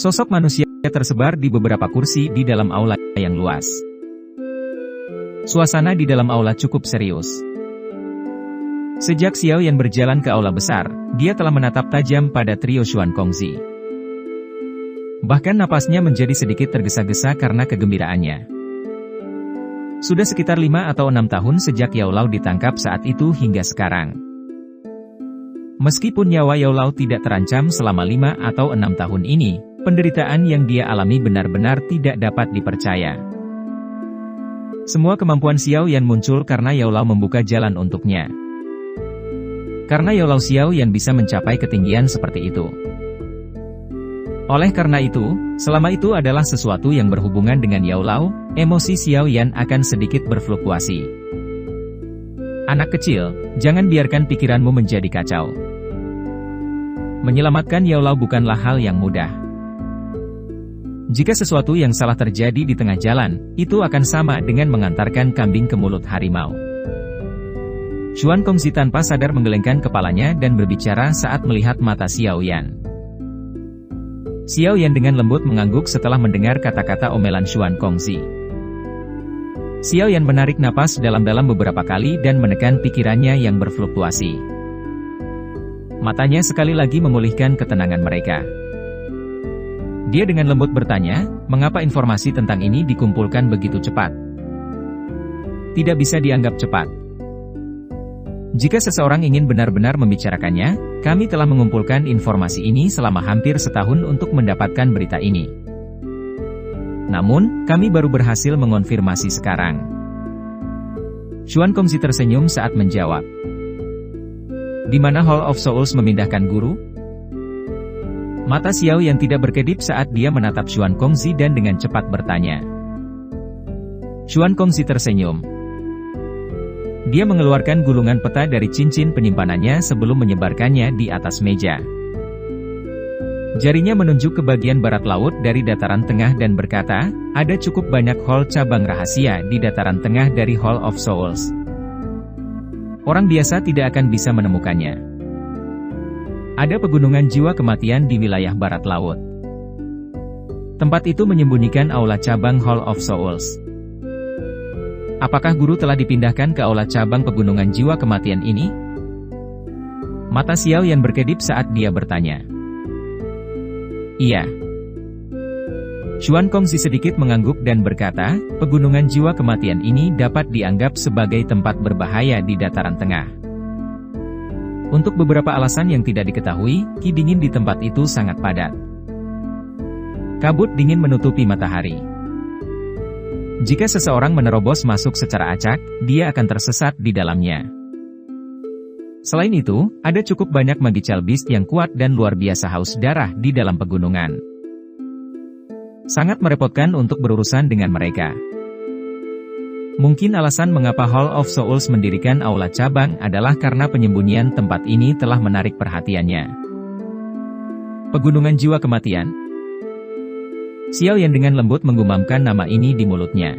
Sosok manusia tersebar di beberapa kursi di dalam aula yang luas. Suasana di dalam aula cukup serius. Sejak Xiao Yan berjalan ke aula besar, dia telah menatap tajam pada trio Xuan Kongzi. Bahkan napasnya menjadi sedikit tergesa-gesa karena kegembiraannya. Sudah sekitar 5 atau 6 tahun sejak Yao Lao ditangkap saat itu hingga sekarang. Meskipun nyawa Yao Lao tidak terancam selama 5 atau 6 tahun ini, penderitaan yang dia alami benar-benar tidak dapat dipercaya. Semua kemampuan Xiao Yan muncul karena Yao Lao membuka jalan untuknya. Karena Yao Lao Xiao Yan bisa mencapai ketinggian seperti itu. Oleh karena itu, selama itu adalah sesuatu yang berhubungan dengan Yao Lao, emosi Xiao Yan akan sedikit berfluktuasi. Anak kecil, jangan biarkan pikiranmu menjadi kacau. Menyelamatkan Yao Lao bukanlah hal yang mudah. Jika sesuatu yang salah terjadi di tengah jalan, itu akan sama dengan mengantarkan kambing ke mulut harimau. Xuan Kongzi tanpa sadar menggelengkan kepalanya dan berbicara saat melihat mata Xiao Yan. Xiao Yan dengan lembut mengangguk setelah mendengar kata-kata omelan Xuan Kongzi. Xiao Yan menarik napas dalam-dalam beberapa kali dan menekan pikirannya yang berfluktuasi. Matanya sekali lagi memulihkan ketenangan mereka. Dia dengan lembut bertanya, mengapa informasi tentang ini dikumpulkan begitu cepat? Tidak bisa dianggap cepat. Jika seseorang ingin benar-benar membicarakannya, kami telah mengumpulkan informasi ini selama hampir setahun untuk mendapatkan berita ini. Namun, kami baru berhasil mengonfirmasi sekarang. Xuan Kongzi tersenyum saat menjawab. Di mana Hall of Souls memindahkan guru? Mata Xiao yang tidak berkedip saat dia menatap Xuan Kongzi dan dengan cepat bertanya. Xuan Kongzi tersenyum. Dia mengeluarkan gulungan peta dari cincin penyimpanannya sebelum menyebarkannya di atas meja. Jarinya menunjuk ke bagian barat laut dari dataran tengah dan berkata, ada cukup banyak hall cabang rahasia di dataran tengah dari Hall of Souls. Orang biasa tidak akan bisa menemukannya. Ada pegunungan jiwa kematian di wilayah barat laut. Tempat itu menyembunyikan aula cabang Hall of Souls. Apakah guru telah dipindahkan ke aula cabang pegunungan jiwa kematian ini? Mata Xiao Yan berkedip saat dia bertanya. Iya. Xuan Kongzi sedikit mengangguk dan berkata, pegunungan jiwa kematian ini dapat dianggap sebagai tempat berbahaya di dataran tengah. Untuk beberapa alasan yang tidak diketahui, ki dingin di tempat itu sangat padat. Kabut dingin menutupi matahari. Jika seseorang menerobos masuk secara acak, dia akan tersesat di dalamnya. Selain itu, ada cukup banyak magical beast yang kuat dan luar biasa haus darah di dalam pegunungan. Sangat merepotkan untuk berurusan dengan mereka. Mungkin alasan mengapa Hall of Souls mendirikan aula cabang adalah karena penyembunyian tempat ini telah menarik perhatiannya. Pegunungan jiwa kematian. Xiao Yan dengan lembut menggumamkan nama ini di mulutnya.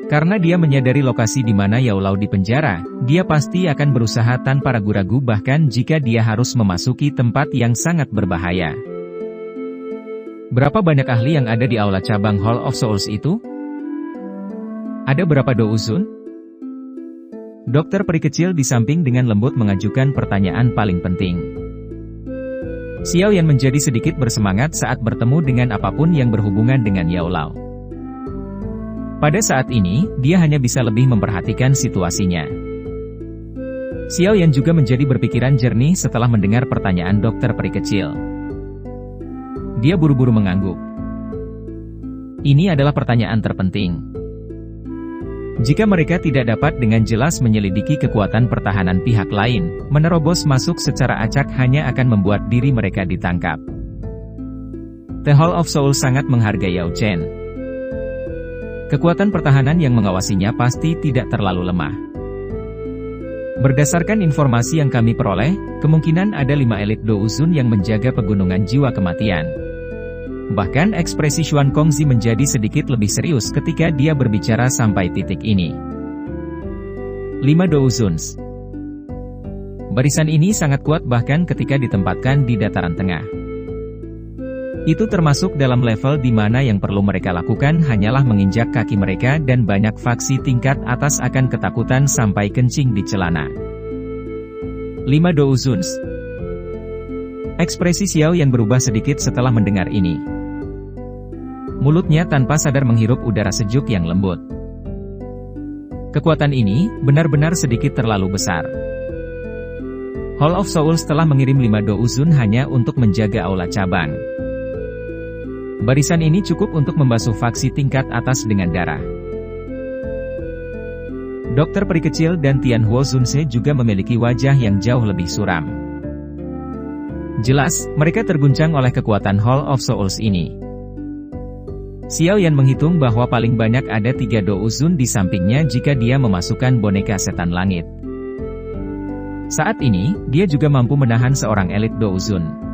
Karena dia menyadari lokasi di mana Yao Lao dipenjara, dia pasti akan berusaha tanpa ragu-ragu bahkan jika dia harus memasuki tempat yang sangat berbahaya. Berapa banyak ahli yang ada di aula cabang Hall of Souls itu? Ada berapa douzun? Dokter peri kecil di samping dengan lembut mengajukan pertanyaan paling penting. Xiao Yan menjadi sedikit bersemangat saat bertemu dengan apapun yang berhubungan dengan Yao Lao. Pada saat ini, dia hanya bisa lebih memperhatikan situasinya. Xiao Yan juga menjadi berpikiran jernih setelah mendengar pertanyaan dokter peri kecil. Dia buru-buru mengangguk. Ini adalah pertanyaan terpenting. Jika mereka tidak dapat dengan jelas menyelidiki kekuatan pertahanan pihak lain, menerobos masuk secara acak hanya akan membuat diri mereka ditangkap. The Hall of Souls sangat menghargai Yao Chen. Kekuatan pertahanan yang mengawasinya pasti tidak terlalu lemah. Berdasarkan informasi yang kami peroleh, kemungkinan ada 5 elit douzun yang menjaga pegunungan jiwa kematian. Bahkan ekspresi Xuan Kongzi menjadi sedikit lebih serius ketika dia berbicara sampai titik ini. 5 douzuns. Barisan ini sangat kuat bahkan ketika ditempatkan di dataran tengah. Itu termasuk dalam level di mana yang perlu mereka lakukan hanyalah menginjak kaki mereka dan banyak faksi tingkat atas akan ketakutan sampai kencing di celana. 5 Douzuns. Ekspresi Xiao Yan berubah sedikit setelah mendengar ini. Mulutnya tanpa sadar menghirup udara sejuk yang lembut. Kekuatan ini benar-benar sedikit terlalu besar. Hall of Souls telah mengirim 5 Douzun hanya untuk menjaga aula cabang. Barisan ini cukup untuk membasuh faksi tingkat atas dengan darah. Dokter peri kecil dan Tianhuo Zunse juga memiliki wajah yang jauh lebih suram. Jelas, mereka terguncang oleh kekuatan Hall of Souls ini. Xiao Yan menghitung bahwa paling banyak ada 3 Douzun di sampingnya jika dia memasukkan boneka setan langit. Saat ini, dia juga mampu menahan seorang elit Douzun.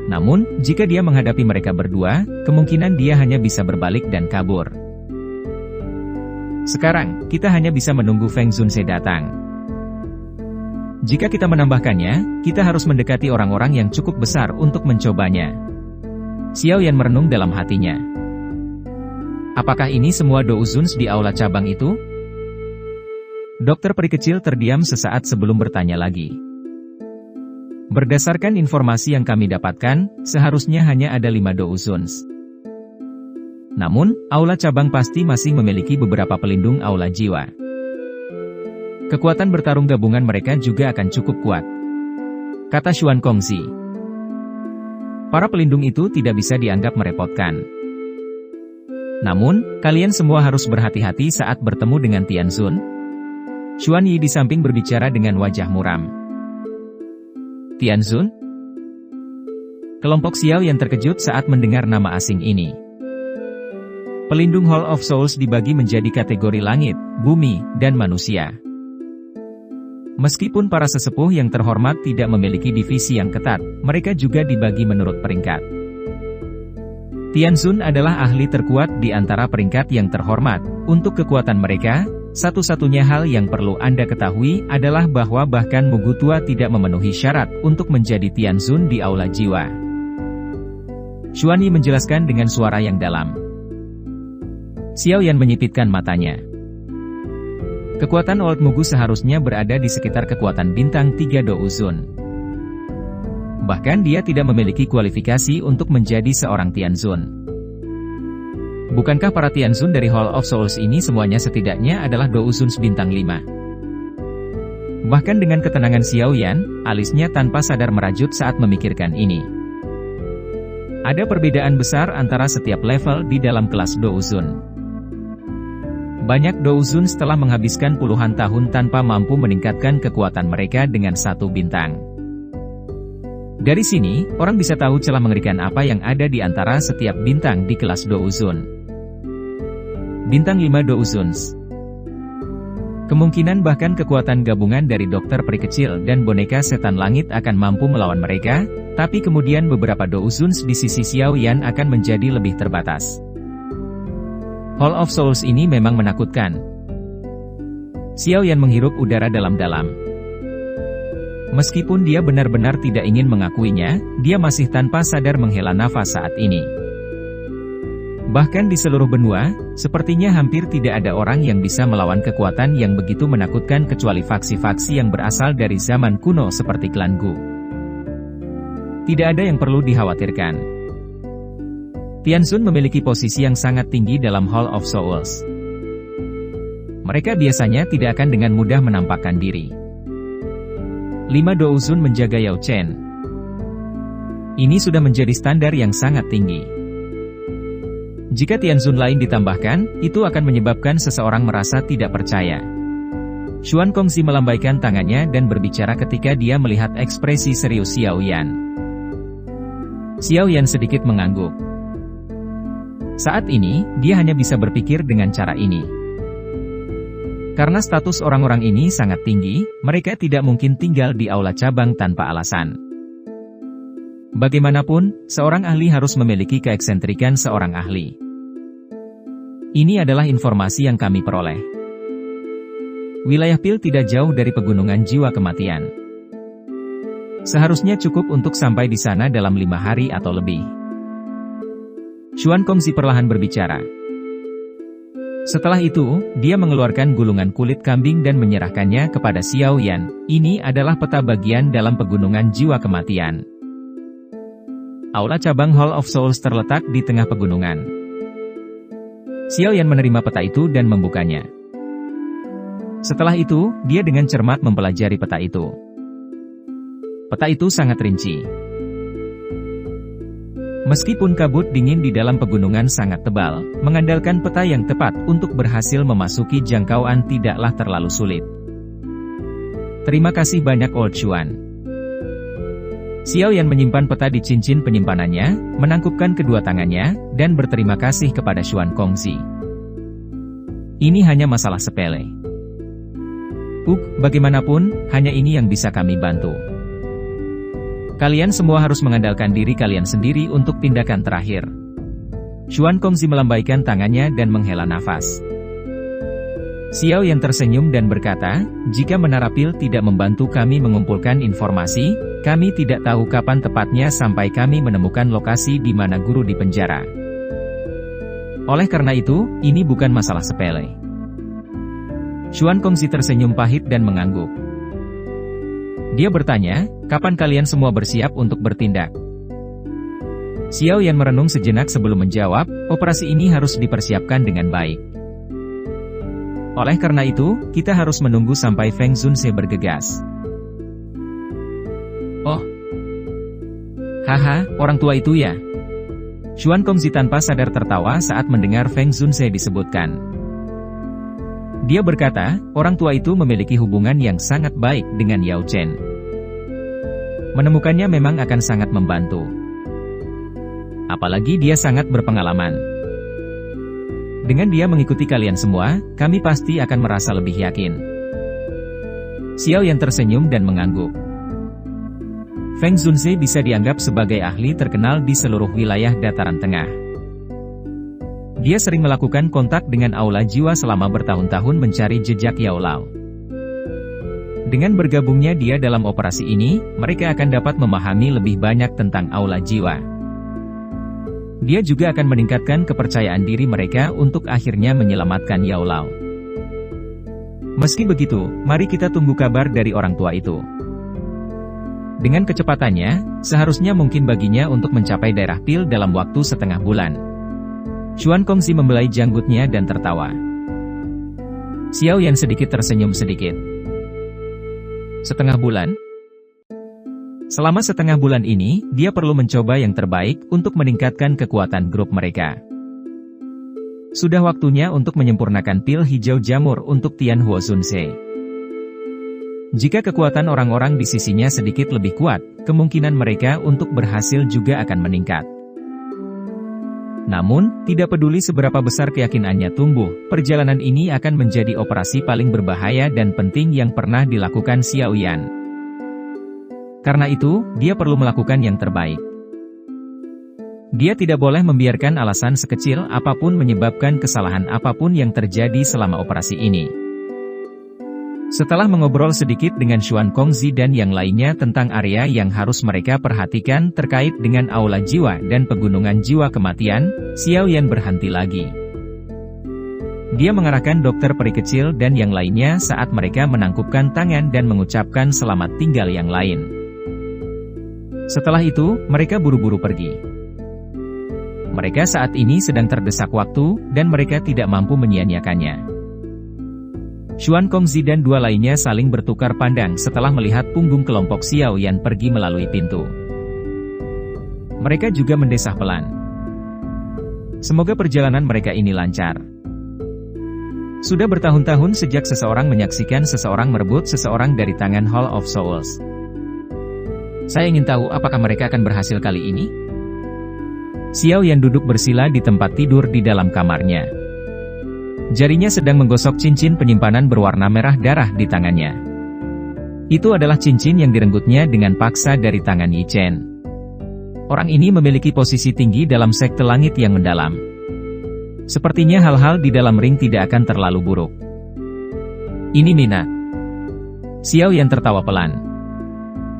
Namun, jika dia menghadapi mereka berdua, kemungkinan dia hanya bisa berbalik dan kabur. Sekarang, kita hanya bisa menunggu Feng Zunse datang. Jika kita menambahkannya, kita harus mendekati orang-orang yang cukup besar untuk mencobanya. Xiao Yan merenung dalam hatinya. Apakah ini semua Douzuns di aula cabang itu? Dokter peri kecil terdiam sesaat sebelum bertanya lagi. Berdasarkan informasi yang kami dapatkan, seharusnya hanya ada 5 Douzuns. Namun, aula cabang pasti masih memiliki beberapa pelindung aula jiwa. Kekuatan bertarung gabungan mereka juga akan cukup kuat, kata Xuan Kongzi. Para pelindung itu tidak bisa dianggap merepotkan. Namun, kalian semua harus berhati-hati saat bertemu dengan Tianzun. Xuan Yi di samping berbicara dengan wajah muram. Tianzun? Kelompok Xiao yang terkejut saat mendengar nama asing ini. Pelindung Hall of Souls dibagi menjadi kategori langit, bumi, dan manusia. Meskipun para sesepuh yang terhormat tidak memiliki divisi yang ketat, mereka juga dibagi menurut peringkat. Tianzun adalah ahli terkuat di antara peringkat yang terhormat. Untuk kekuatan mereka, satu-satunya hal yang perlu Anda ketahui adalah bahwa bahkan Mugu Tua tidak memenuhi syarat untuk menjadi Tianzun di aula jiwa. Xuan Yi menjelaskan dengan suara yang dalam. Xiao Yan menyipitkan matanya. Kekuatan Old Mugu seharusnya berada di sekitar kekuatan bintang 3 Douzun. Bahkan dia tidak memiliki kualifikasi untuk menjadi seorang Tianzun. Bukankah para Tianzun dari Hall of Souls ini semuanya setidaknya adalah Douzun bintang 5? Bahkan dengan ketenangan Xiao Yan, alisnya tanpa sadar merajut saat memikirkan ini. Ada perbedaan besar antara setiap level di dalam kelas Douzun. Banyak Douzun telah menghabiskan puluhan tahun tanpa mampu meningkatkan kekuatan mereka dengan 1 bintang. Dari sini, orang bisa tahu celah mengerikan apa yang ada di antara setiap bintang di kelas Douzun. Bintang 5 Douzuns. Kemungkinan bahkan kekuatan gabungan dari dokter peri kecil dan boneka setan langit akan mampu melawan mereka, tapi kemudian beberapa Douzuns di sisi Xiao Yan akan menjadi lebih terbatas. Hall of Souls ini memang menakutkan. Xiao Yan menghirup udara dalam-dalam. Meskipun dia benar-benar tidak ingin mengakuinya, dia masih tanpa sadar menghela nafas saat ini. Bahkan di seluruh benua, sepertinya hampir tidak ada orang yang bisa melawan kekuatan yang begitu menakutkan kecuali faksi-faksi yang berasal dari zaman kuno seperti klan Gu. Tidak ada yang perlu dikhawatirkan. Tianzun memiliki posisi yang sangat tinggi dalam Hall of Souls. Mereka biasanya tidak akan dengan mudah menampakkan diri. 5 Douzun menjaga Yao Chen. Ini sudah menjadi standar yang sangat tinggi. Jika Tianzun lain ditambahkan, itu akan menyebabkan seseorang merasa tidak percaya. Xuan Kongzi melambaikan tangannya dan berbicara ketika dia melihat ekspresi serius Xiao Yan. Xiao Yan sedikit mengangguk. Saat ini, dia hanya bisa berpikir dengan cara ini. Karena status orang-orang ini sangat tinggi, mereka tidak mungkin tinggal di aula cabang tanpa alasan. Bagaimanapun, seorang ahli harus memiliki keeksentrikan seorang ahli. Ini adalah informasi yang kami peroleh. Wilayah Pil tidak jauh dari pegunungan jiwa kematian. Seharusnya cukup untuk sampai di sana dalam 5 hari atau lebih. Xuan Kongzi perlahan berbicara. Setelah itu, dia mengeluarkan gulungan kulit kambing dan menyerahkannya kepada Xiao Yan. Ini adalah peta bagian dalam pegunungan jiwa kematian. Aula cabang Hall of Souls terletak di tengah pegunungan. Xiao Yan menerima peta itu dan membukanya. Setelah itu, dia dengan cermat mempelajari peta itu. Peta itu sangat rinci. Meskipun kabut dingin di dalam pegunungan sangat tebal, mengandalkan peta yang tepat untuk berhasil memasuki jangkauan tidaklah terlalu sulit. Terima kasih banyak Old Xuan. Xiao Yan menyimpan peta di cincin penyimpanannya, menangkupkan kedua tangannya, dan berterima kasih kepada Xuan Kongzi. Ini hanya masalah sepele. Bagaimanapun, hanya ini yang bisa kami bantu. Kalian semua harus mengandalkan diri kalian sendiri untuk tindakan terakhir. Xuan Kongzi melambaikan tangannya dan menghela nafas. Xiao Yan tersenyum dan berkata, jika Menara Pil tidak membantu kami mengumpulkan informasi, kami tidak tahu kapan tepatnya sampai kami menemukan lokasi di mana guru dipenjara. Oleh karena itu, ini bukan masalah sepele. Xuan Kongzi tersenyum pahit dan mengangguk. Dia bertanya, kapan kalian semua bersiap untuk bertindak? Xiao Yan merenung sejenak sebelum menjawab, operasi ini harus dipersiapkan dengan baik. Oleh karena itu, kita harus menunggu sampai Feng Zunse bergegas. Oh. Haha, orang tua itu ya? Xuan Kongzi tanpa sadar tertawa saat mendengar Feng Zunse disebutkan. Dia berkata, orang tua itu memiliki hubungan yang sangat baik dengan Yao Chen. Menemukannya memang akan sangat membantu. Apalagi dia sangat berpengalaman. Dengan dia mengikuti kalian semua, kami pasti akan merasa lebih yakin. Xiao Yan tersenyum dan mengangguk. Feng Zunse bisa dianggap sebagai ahli terkenal di seluruh wilayah dataran tengah. Dia sering melakukan kontak dengan aula jiwa selama bertahun-tahun mencari jejak Yao Lao. Dengan bergabungnya dia dalam operasi ini, mereka akan dapat memahami lebih banyak tentang aula jiwa. Dia juga akan meningkatkan kepercayaan diri mereka untuk akhirnya menyelamatkan Yao Lao. Meski begitu, mari kita tunggu kabar dari orang tua itu. Dengan kecepatannya, seharusnya mungkin baginya untuk mencapai daerah Pil dalam waktu setengah bulan. Xuan Kongzi membelai janggutnya dan tertawa. Xiao Yan sedikit tersenyum sedikit. Setengah bulan? Selama setengah bulan ini, dia perlu mencoba yang terbaik untuk meningkatkan kekuatan grup mereka. Sudah waktunya untuk menyempurnakan pil hijau jamur untuk Tianhuo Zunse. Jika kekuatan orang-orang di sisinya sedikit lebih kuat, kemungkinan mereka untuk berhasil juga akan meningkat. Namun, tidak peduli seberapa besar keyakinannya tumbuh, perjalanan ini akan menjadi operasi paling berbahaya dan penting yang pernah dilakukan Xiao Yan. Karena itu, dia perlu melakukan yang terbaik. Dia tidak boleh membiarkan alasan sekecil apapun menyebabkan kesalahan apapun yang terjadi selama operasi ini. Setelah mengobrol sedikit dengan Xuan Kongzi dan yang lainnya tentang area yang harus mereka perhatikan terkait dengan aula jiwa dan pegunungan jiwa kematian, Xiao Yan berhenti lagi. Dia mengarahkan dokter peri kecil dan yang lainnya saat mereka menangkupkan tangan dan mengucapkan selamat tinggal yang lain. Setelah itu, mereka buru-buru pergi. Mereka saat ini sedang terdesak waktu, dan mereka tidak mampu menyia-nyiakannya. Xuan Kongzi dan dua lainnya saling bertukar pandang setelah melihat punggung kelompok Xiao Yan pergi melalui pintu. Mereka juga mendesah pelan. Semoga perjalanan mereka ini lancar. Sudah bertahun-tahun sejak seseorang menyaksikan seseorang merebut seseorang dari tangan Hall of Souls. Saya ingin tahu apakah mereka akan berhasil kali ini? Xiao Yan duduk bersila di tempat tidur di dalam kamarnya. Jarinya sedang menggosok cincin penyimpanan berwarna merah darah di tangannya. Itu adalah cincin yang direnggutnya dengan paksa dari tangan Yi Chen. Orang ini memiliki posisi tinggi dalam sekte langit yang mendalam. Sepertinya hal-hal di dalam ring tidak akan terlalu buruk. Ini minat. Xiao Yan tertawa pelan.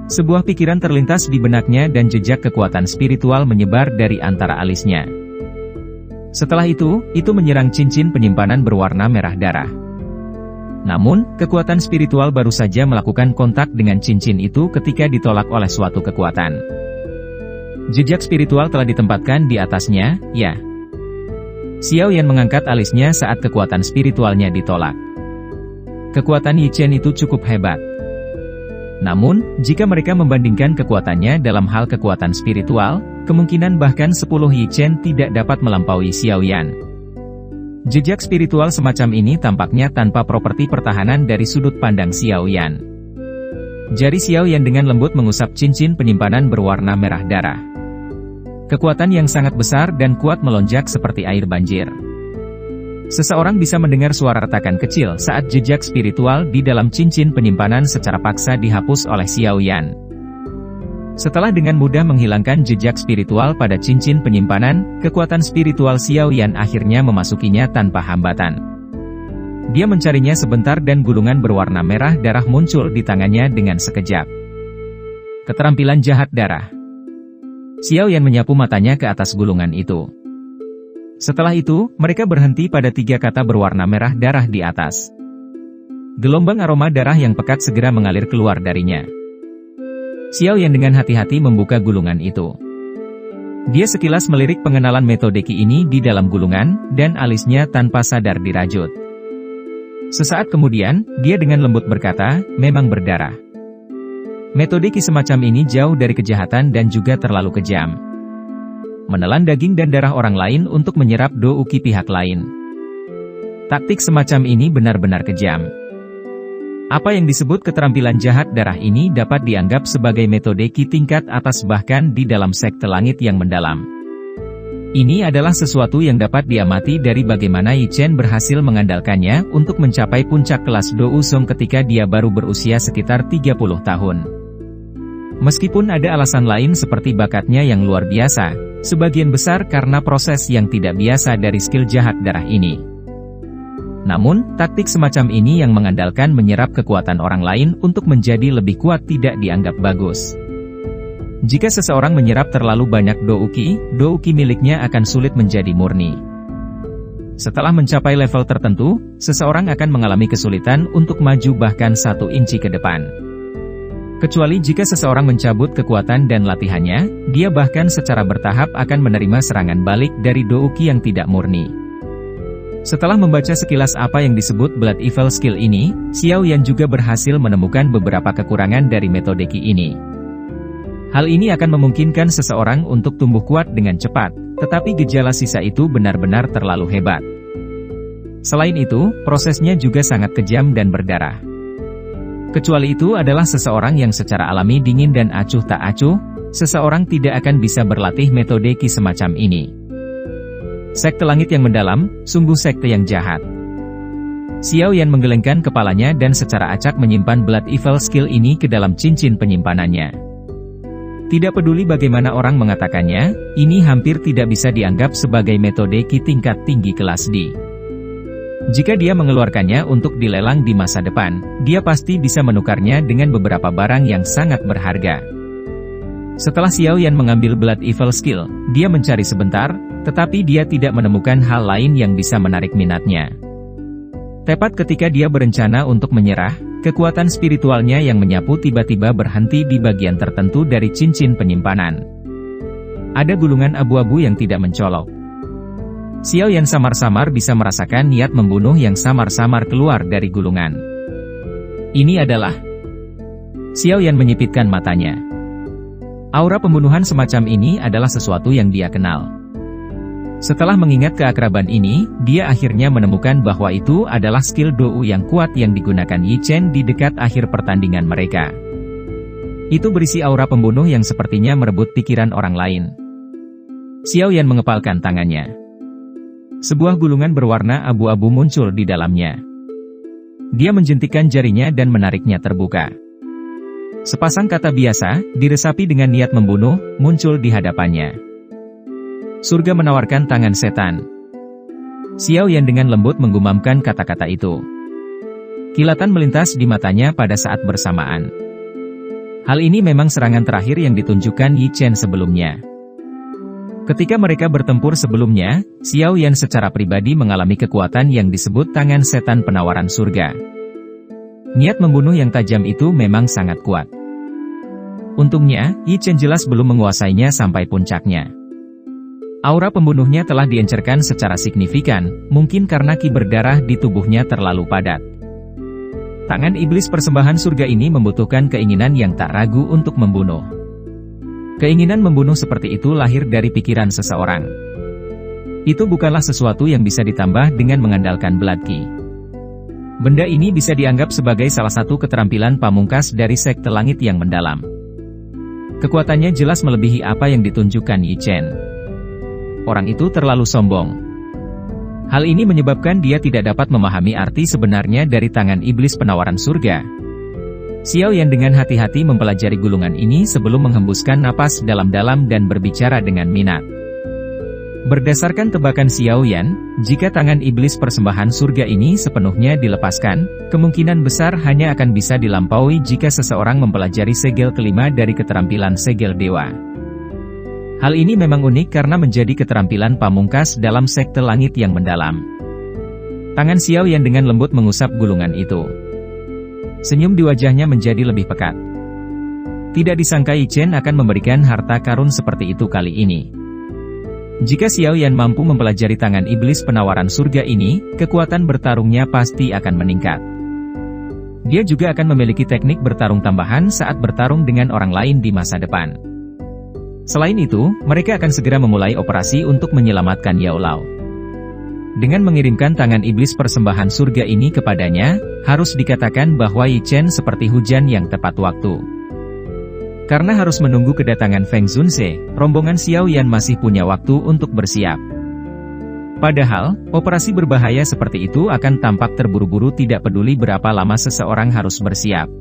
Sebuah pikiran terlintas di benaknya dan jejak kekuatan spiritual menyebar dari antara alisnya. Setelah itu menyerang cincin penyimpanan berwarna merah darah. Namun, kekuatan spiritual baru saja melakukan kontak dengan cincin itu ketika ditolak oleh suatu kekuatan. Jejak spiritual telah ditempatkan di atasnya, ya. Xiao Yan mengangkat alisnya saat kekuatan spiritualnya ditolak. Kekuatan Yi Chen itu cukup hebat. Namun, jika mereka membandingkan kekuatannya dalam hal kekuatan spiritual, kemungkinan bahkan 10 Yi Chen tidak dapat melampaui Xiao Yan. Jejak spiritual semacam ini tampaknya tanpa properti pertahanan dari sudut pandang Xiao Yan. Jari Xiao Yan dengan lembut mengusap cincin penyimpanan berwarna merah darah. Kekuatan yang sangat besar dan kuat melonjak seperti air banjir. Seseorang bisa mendengar suara retakan kecil saat jejak spiritual di dalam cincin penyimpanan secara paksa dihapus oleh Xiao Yan. Setelah dengan mudah menghilangkan jejak spiritual pada cincin penyimpanan, kekuatan spiritual Xiao Yan akhirnya memasukinya tanpa hambatan. Dia mencarinya sebentar dan gulungan berwarna merah darah muncul di tangannya dengan sekejap. Keterampilan jahat darah. Xiao Yan menyapu matanya ke atas gulungan itu. Setelah itu, mereka berhenti pada 3 kata berwarna merah darah di atas. Gelombang aroma darah yang pekat segera mengalir keluar darinya. Xiao Yan dengan hati-hati membuka gulungan itu. Dia sekilas melirik pengenalan metode Qi ini di dalam gulungan, dan alisnya tanpa sadar dirajut. Sesaat kemudian, dia dengan lembut berkata, memang berdarah. Metode Qi semacam ini jauh dari kejahatan dan juga terlalu kejam. Menelan daging dan darah orang lain untuk menyerap Do Qi pihak lain. Taktik semacam ini benar-benar kejam. Apa yang disebut keterampilan jahat darah ini dapat dianggap sebagai metode Qi tingkat atas bahkan di dalam sekte langit yang mendalam. Ini adalah sesuatu yang dapat diamati dari bagaimana Yi Chen berhasil mengandalkannya untuk mencapai puncak kelas Do Song ketika dia baru berusia sekitar 30 tahun. Meskipun ada alasan lain seperti bakatnya yang luar biasa, sebagian besar karena proses yang tidak biasa dari skill jahat darah ini. Namun, taktik semacam ini yang mengandalkan menyerap kekuatan orang lain untuk menjadi lebih kuat tidak dianggap bagus. Jika seseorang menyerap terlalu banyak Do Qi miliknya akan sulit menjadi murni. Setelah mencapai level tertentu, seseorang akan mengalami kesulitan untuk maju bahkan 1 inci ke depan. Kecuali jika seseorang mencabut kekuatan dan latihannya, dia bahkan secara bertahap akan menerima serangan balik dari Do Qi yang tidak murni. Setelah membaca sekilas apa yang disebut Blood Evil Skill ini, Xiao Yan juga berhasil menemukan beberapa kekurangan dari metode Qi ini. Hal ini akan memungkinkan seseorang untuk tumbuh kuat dengan cepat, tetapi gejala sisa itu benar-benar terlalu hebat. Selain itu, prosesnya juga sangat kejam dan berdarah. Kecuali itu adalah seseorang yang secara alami dingin dan acuh tak acuh, seseorang tidak akan bisa berlatih metode Qi semacam ini. Sekte langit yang mendalam, sungguh sekte yang jahat. Xiao Yan menggelengkan kepalanya dan secara acak menyimpan Blood Evil Skill ini ke dalam cincin penyimpanannya. Tidak peduli bagaimana orang mengatakannya, ini hampir tidak bisa dianggap sebagai metode Qi tingkat tinggi kelas D. Jika dia mengeluarkannya untuk dilelang di masa depan, dia pasti bisa menukarnya dengan beberapa barang yang sangat berharga. Setelah Xiao Yan mengambil Blood Evil Skill, dia mencari sebentar, tetapi dia tidak menemukan hal lain yang bisa menarik minatnya. Tepat ketika dia berencana untuk menyerah, kekuatan spiritualnya yang menyapu tiba-tiba berhenti di bagian tertentu dari cincin penyimpanan. Ada gulungan abu-abu yang tidak mencolok. Xiao Yan samar-samar bisa merasakan niat membunuh yang samar-samar keluar dari gulungan. Ini adalah... Xiao Yan menyipitkan matanya. Aura pembunuhan semacam ini adalah sesuatu yang dia kenal. Setelah mengingat keakraban ini, dia akhirnya menemukan bahwa itu adalah skill Do yang kuat yang digunakan Yi Chen di dekat akhir pertandingan mereka. Itu berisi aura pembunuh yang sepertinya merebut pikiran orang lain. Xiao Yan mengepalkan tangannya. Sebuah gulungan berwarna abu-abu muncul di dalamnya. Dia menjentikkan jarinya dan menariknya terbuka. Sepasang kata biasa, diresapi dengan niat membunuh, muncul di hadapannya. Surga menawarkan tangan setan. Xiao Yan dengan lembut menggumamkan kata-kata itu. Kilatan melintas di matanya pada saat bersamaan. Hal ini memang serangan terakhir yang ditunjukkan Yi Chen sebelumnya. Ketika mereka bertempur sebelumnya, Xiao Yan secara pribadi mengalami kekuatan yang disebut tangan setan penawaran surga. Niat membunuh yang tajam itu memang sangat kuat. Untungnya, Yi Chen jelas belum menguasainya sampai puncaknya. Aura pembunuhnya telah diencerkan secara signifikan, mungkin karena ki berdarah di tubuhnya terlalu padat. Tangan iblis persembahan surga ini membutuhkan keinginan yang tak ragu untuk membunuh. Keinginan membunuh seperti itu lahir dari pikiran seseorang. Itu bukanlah sesuatu yang bisa ditambah dengan mengandalkan Blood Ki. Benda ini bisa dianggap sebagai salah satu keterampilan pamungkas dari sekte langit yang mendalam. Kekuatannya jelas melebihi apa yang ditunjukkan Yi Chen. Orang itu terlalu sombong. Hal ini menyebabkan dia tidak dapat memahami arti sebenarnya dari tangan iblis penawaran surga. Xiao Yan dengan hati-hati mempelajari gulungan ini sebelum menghembuskan napas dalam-dalam dan berbicara dengan minat. Berdasarkan tebakan Xiao Yan, jika tangan iblis persembahan surga ini sepenuhnya dilepaskan, kemungkinan besar hanya akan bisa dilampaui jika seseorang mempelajari segel kelima dari keterampilan segel dewa. Hal ini memang unik karena menjadi keterampilan pamungkas dalam sekte langit yang mendalam. Tangan Xiao Yan dengan lembut mengusap gulungan itu. Senyum di wajahnya menjadi lebih pekat. Tidak disangka Yi Chen akan memberikan harta karun seperti itu kali ini. Jika Xiao Yan mampu mempelajari tangan iblis penawaran surga ini, kekuatan bertarungnya pasti akan meningkat. Dia juga akan memiliki teknik bertarung tambahan saat bertarung dengan orang lain di masa depan. Selain itu, mereka akan segera memulai operasi untuk menyelamatkan Yao Lao. Dengan mengirimkan tangan iblis persembahan surga ini kepadanya, harus dikatakan bahwa Yi Chen seperti hujan yang tepat waktu. Karena harus menunggu kedatangan Feng Zunse, rombongan Xiao Yan masih punya waktu untuk bersiap. Padahal, operasi berbahaya seperti itu akan tampak terburu-buru tidak peduli berapa lama seseorang harus bersiap.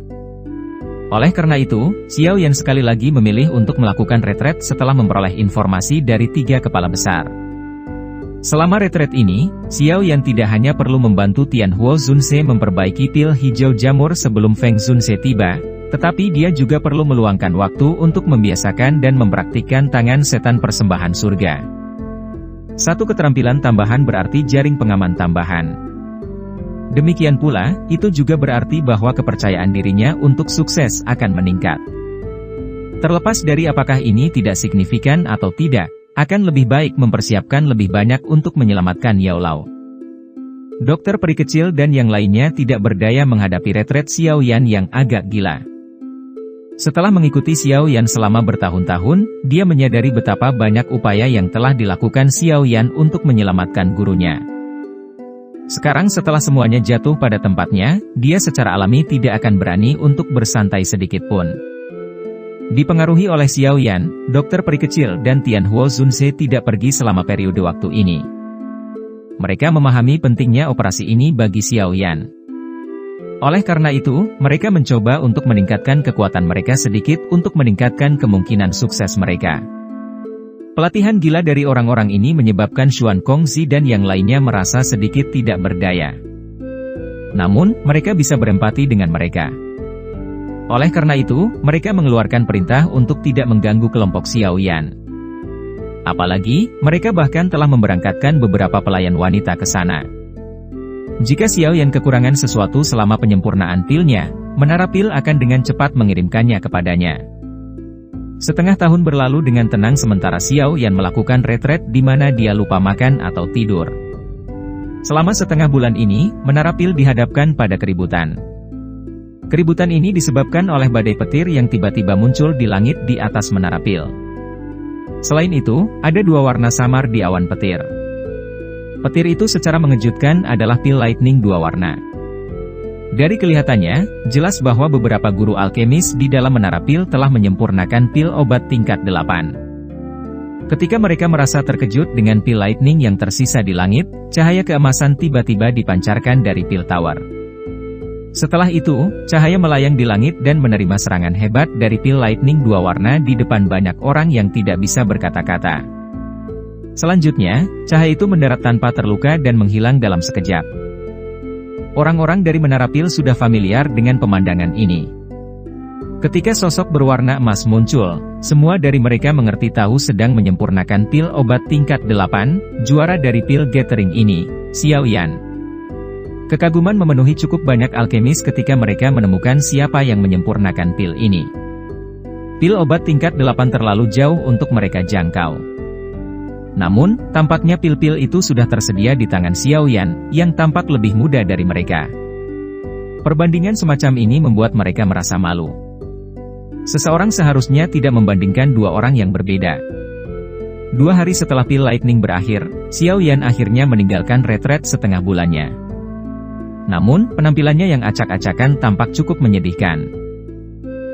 Oleh karena itu, Xiao Yan sekali lagi memilih untuk melakukan retret setelah memperoleh informasi dari 3 kepala besar. Selama retret ini, Xiao Yan tidak hanya perlu membantu Tianhuo Zunse memperbaiki pil hijau jamur sebelum Feng Zunse tiba, tetapi dia juga perlu meluangkan waktu untuk membiasakan dan mempraktikkan tangan setan persembahan surga. Satu keterampilan tambahan berarti jaring pengaman tambahan. Demikian pula, itu juga berarti bahwa kepercayaan dirinya untuk sukses akan meningkat. Terlepas dari apakah ini tidak signifikan atau tidak, akan lebih baik mempersiapkan lebih banyak untuk menyelamatkan Yao Lao. Dokter peri kecil dan yang lainnya tidak berdaya menghadapi retret Xiao Yan yang agak gila. Setelah mengikuti Xiao Yan selama bertahun-tahun, dia menyadari betapa banyak upaya yang telah dilakukan Xiao Yan untuk menyelamatkan gurunya. Sekarang setelah semuanya jatuh pada tempatnya, dia secara alami tidak akan berani untuk bersantai sedikit pun. Dipengaruhi oleh Xiao Yan, dokter peri kecil dan Tianhuo Zunse tidak pergi selama periode waktu ini. Mereka memahami pentingnya operasi ini bagi Xiao Yan. Oleh karena itu, mereka mencoba untuk meningkatkan kekuatan mereka sedikit untuk meningkatkan kemungkinan sukses mereka. Pelatihan gila dari orang-orang ini menyebabkan Xuan Kongzi dan yang lainnya merasa sedikit tidak berdaya. Namun, mereka bisa berempati dengan mereka. Oleh karena itu, mereka mengeluarkan perintah untuk tidak mengganggu kelompok Xiao Yan. Apalagi, mereka bahkan telah memberangkatkan beberapa pelayan wanita ke sana. Jika Xiao Yan kekurangan sesuatu selama penyempurnaan pilnya, menara pil akan dengan cepat mengirimkannya kepadanya. Setengah tahun berlalu dengan tenang sementara Xiao Yan melakukan retret di mana dia lupa makan atau tidur. Selama setengah bulan ini, menara pil dihadapkan pada keributan. Keributan ini disebabkan oleh badai petir yang tiba-tiba muncul di langit di atas menara pil. Selain itu, ada 2 warna samar di awan petir. Petir itu secara mengejutkan adalah pil lightning 2 warna. Dari kelihatannya, jelas bahwa beberapa guru alkemis di dalam menara pil telah menyempurnakan pil obat tingkat 8. Ketika mereka merasa terkejut dengan pil lightning yang tersisa di langit, cahaya keemasan tiba-tiba dipancarkan dari pil tower. Setelah itu, cahaya melayang di langit dan menerima serangan hebat dari pil lightning 2 warna di depan banyak orang yang tidak bisa berkata-kata. Selanjutnya, cahaya itu mendarat tanpa terluka dan menghilang dalam sekejap. Orang-orang dari menara pil sudah familiar dengan pemandangan ini. Ketika sosok berwarna emas muncul, semua dari mereka mengerti tahu sedang menyempurnakan pil obat tingkat 8, juara dari pil gathering ini, Xiao Yan. Kekaguman memenuhi cukup banyak alkemis ketika mereka menemukan siapa yang menyempurnakan pil ini. Pil obat tingkat 8 terlalu jauh untuk mereka jangkau. Namun, tampaknya pil-pil itu sudah tersedia di tangan Xiao Yan, yang tampak lebih muda dari mereka. Perbandingan semacam ini membuat mereka merasa malu. Seseorang seharusnya tidak membandingkan dua orang yang berbeda. 2 hari setelah pil lightning berakhir, Xiao Yan akhirnya meninggalkan retret setengah bulannya. Namun, penampilannya yang acak-acakan tampak cukup menyedihkan.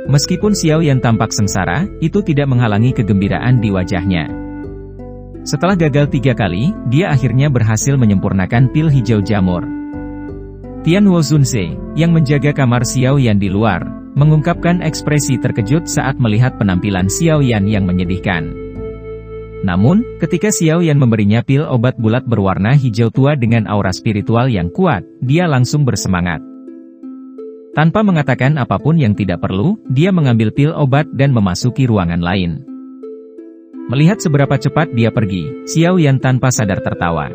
Meskipun Xiao Yan tampak sengsara, itu tidak menghalangi kegembiraan di wajahnya. Setelah gagal 3 kali, dia akhirnya berhasil menyempurnakan pil hijau jamur. Tian Wozunse, yang menjaga kamar Xiao Yan di luar, mengungkapkan ekspresi terkejut saat melihat penampilan Xiao Yan yang menyedihkan. Namun, ketika Xiao Yan memberinya pil obat bulat berwarna hijau tua dengan aura spiritual yang kuat, dia langsung bersemangat. Tanpa mengatakan apapun yang tidak perlu, dia mengambil pil obat dan memasuki ruangan lain. Melihat seberapa cepat dia pergi, Xiao Yan tanpa sadar tertawa.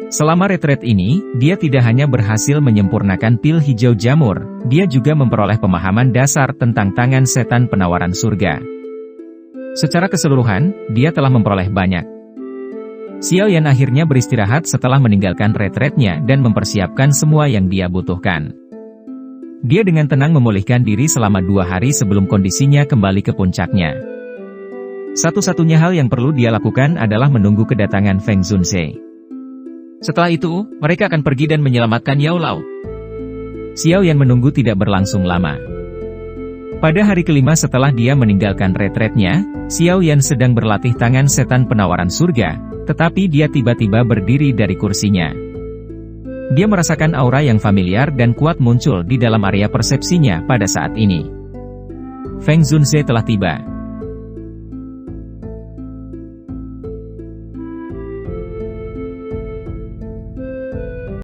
Selama retret ini, dia tidak hanya berhasil menyempurnakan pil hijau jamur, dia juga memperoleh pemahaman dasar tentang tangan setan penawaran surga. Secara keseluruhan, dia telah memperoleh banyak. Xiao Yan akhirnya beristirahat setelah meninggalkan retretnya dan mempersiapkan semua yang dia butuhkan. Dia dengan tenang memulihkan diri selama 2 hari sebelum kondisinya kembali ke puncaknya. Satu-satunya hal yang perlu dia lakukan adalah menunggu kedatangan Feng Zunze. Setelah itu, mereka akan pergi dan menyelamatkan Yao Lao. Xiao Yan menunggu tidak berlangsung lama. Pada hari kelima setelah dia meninggalkan retretnya, Xiao Yan sedang berlatih tangan setan penawaran surga, tetapi dia tiba-tiba berdiri dari kursinya. Dia merasakan aura yang familiar dan kuat muncul di dalam area persepsinya pada saat ini. Feng Zunze telah tiba.